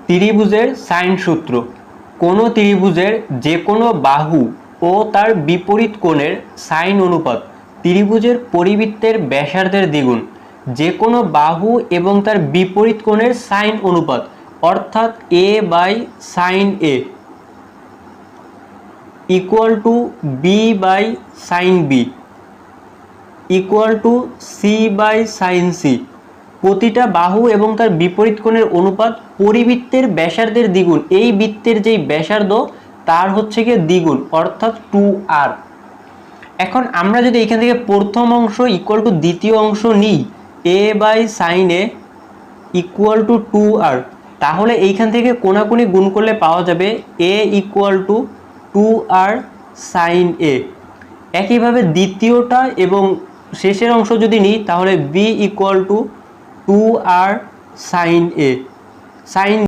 ত্রিভুজের সাইন সূত্র। কোনো ত্রিভুজের যে কোনো বাহু ও তার বিপরীত কোণের সাইন অনুপাত ত্রিভুজের পরিবৃত্তের ব্যাসার্ধের দ্বিগুণ। যে কোনো বাহু এবং তার বিপরীত কোণের সাইন অনুপাত অর্থাৎ a by sine a equal to b by sine b equal to c by sine c। প্রতিটা বাহু এবং তার বিপরীত কোণের অনুপাত পরিবৃত্তের ব্যাসার্ধের দ্বিগুণ। এই বৃত্তের যেই ব্যাসার্ধ তার হচ্ছে গিয়ে দ্বিগুণ অর্থাৎ 2r। এখন আমরা যদি এখান থেকে প্রথম অংশ ইকুয়াল টু দ্বিতীয় অংশ নিই a by sine a equal to 2r, তাহলে এইখান থেকে কোণাকুণি গুণ করলে পাওয়া যাবে a equal to 2r sine a। একইভাবে দ্বিতীয়টা এবং শেষের অংশ যদি নিই তাহলে b equal to 2r sine a sign